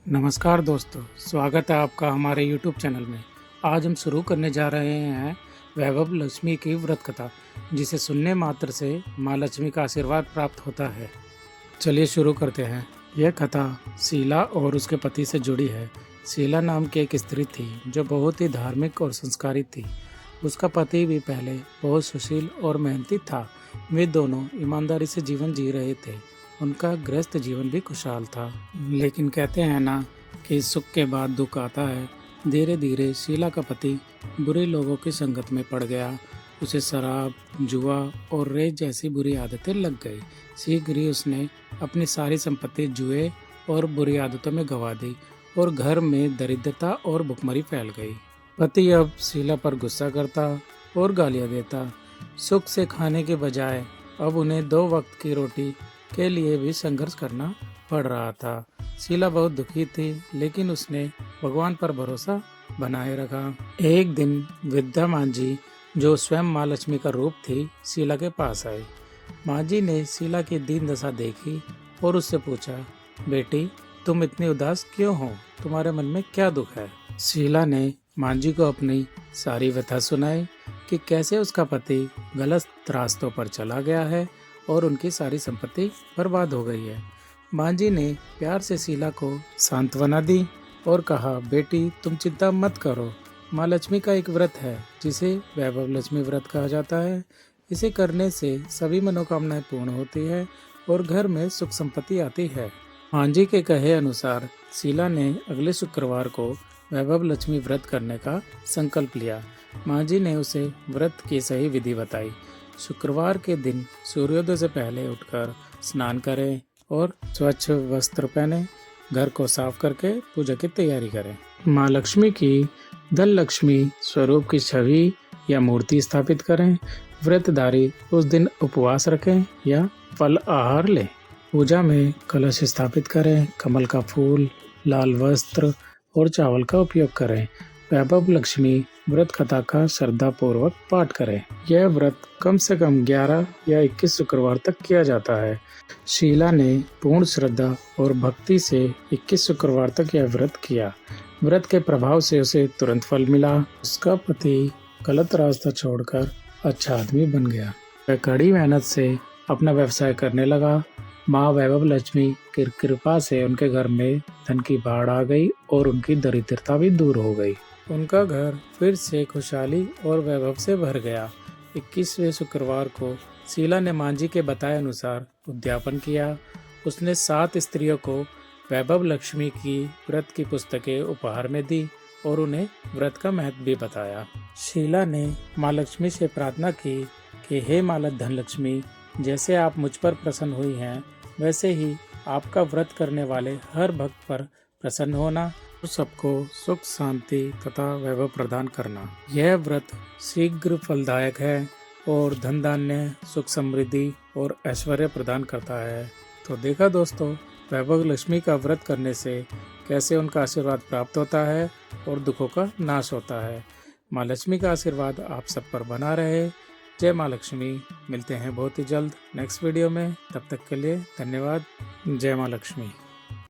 नमस्कार दोस्तों, स्वागत है आपका हमारे YouTube चैनल में। आज हम शुरू करने जा रहे हैं वैभव लक्ष्मी की व्रत कथा, जिसे सुनने मात्र से माँ लक्ष्मी का आशीर्वाद प्राप्त होता है। चलिए शुरू करते हैं। यह कथा शीला और उसके पति से जुड़ी है। शीला नाम की एक स्त्री थी जो बहुत ही धार्मिक और संस्कारी थी। उसका पति भी पहले बहुत सुशील और मेहनती था। वे दोनों ईमानदारी से जीवन जी रहे थे। उनका गृहस्थ जीवन भी खुशहाल था। लेकिन कहते हैं ना कि सुख के बाद दुख आता है। धीरे धीरे शीला का पति बुरे लोगों की संगत में पड़ गया। उसे शराब, जुआ और रेत जैसी बुरी आदतें लग गई। शीघ्र ही उसने अपनी सारी संपत्ति जुए और बुरी आदतों में गंवा दी और घर में दरिद्रता और भुखमरी फैल गई। पति अब शीला पर गुस्सा करता और गालियां देता। सुख से खाने के बजाय अब उन्हें 2 वक्त की रोटी के लिए भी संघर्ष करना पड़ रहा था। शीला बहुत दुखी थी, लेकिन उसने भगवान पर भरोसा बनाए रखा। एक दिन वृद्धा माँ जी, जो स्वयं माँ लक्ष्मी का रूप थी, शीला के पास आई। माँ जी ने शीला की दीन दशा देखी और उससे पूछा, बेटी, तुम इतनी उदास क्यों हो? तुम्हारे मन में क्या दुख है? शीला ने माँ जी को अपनी सारी व्यथा सुनाई कि कैसे उसका पति गलत रास्तों पर चला गया है और उनकी सारी संपत्ति बर्बाद हो गई है। माँ जी ने प्यार से शीला को सांत्वना दी और कहा, बेटी, तुम चिंता मत करो। माँ लक्ष्मी का एक व्रत है जिसे वैभव लक्ष्मी व्रत कहा जाता है। इसे करने से सभी मनोकामनाएं पूर्ण होती है और घर में सुख संपत्ति आती है। माँ जी के कहे अनुसार शीला ने अगले शुक्रवार को वैभव लक्ष्मी व्रत करने का संकल्प लिया। माँ जी ने उसे व्रत की सही विधि बताई। शुक्रवार के दिन सूर्योदय से पहले उठकर स्नान करें और स्वच्छ वस्त्र पहने, घर को साफ करके पूजा की तैयारी करें। माँ लक्ष्मी की धन लक्ष्मी स्वरूप की छवि या मूर्ति स्थापित करें। व्रतधारी उस दिन उपवास रखें या फल आहार लें। पूजा में कलश स्थापित करें। कमल का फूल, लाल वस्त्र और चावल का उपयोग करें। वैभव लक्ष्मी व्रत कथा का श्रद्धा पूर्वक पाठ करें। यह व्रत कम से कम 11 या 21 शुक्रवार तक किया जाता है। शीला ने पूर्ण श्रद्धा और भक्ति से 21 शुक्रवार तक यह व्रत किया। व्रत के प्रभाव से उसे तुरंत फल मिला। उसका पति गलत रास्ता छोड़कर अच्छा आदमी बन गया। वह कड़ी मेहनत से अपना व्यवसाय करने लगा। माँ वैभव लक्ष्मी की कृपा से उनके घर में धन की बाढ़ आ गई और उनकी दरिद्रता भी दूर हो गई। उनका घर फिर से खुशहाली और वैभव से भर गया। 21वें शुक्रवार को शीला ने माँ जी के बताए अनुसार उद्यापन किया। उसने 7 स्त्रियों को वैभव लक्ष्मी की व्रत की पुस्तकें उपहार में दी और उन्हें व्रत का महत्व भी बताया। शीला ने माँ लक्ष्मी से प्रार्थना की कि हे माँ धन लक्ष्मी, जैसे आप मुझ पर प्रसन्न हुई हैं, वैसे ही आपका व्रत करने वाले हर भक्त पर प्रसन्न होना और सबको सुख, शांति तथा वैभव प्रदान करना। यह व्रत शीघ्र फलदायक है और धन धान्य, सुख, समृद्धि और ऐश्वर्य प्रदान करता है। तो देखा दोस्तों, वैभव लक्ष्मी का व्रत करने से कैसे उनका आशीर्वाद प्राप्त होता है और दुखों का नाश होता है। माँ लक्ष्मी का आशीर्वाद आप सब पर बना रहे। जय माँ लक्ष्मी। मिलते हैं बहुत ही जल्द नेक्स्ट वीडियो में। तब तक के लिए धन्यवाद। जय माँ लक्ष्मी।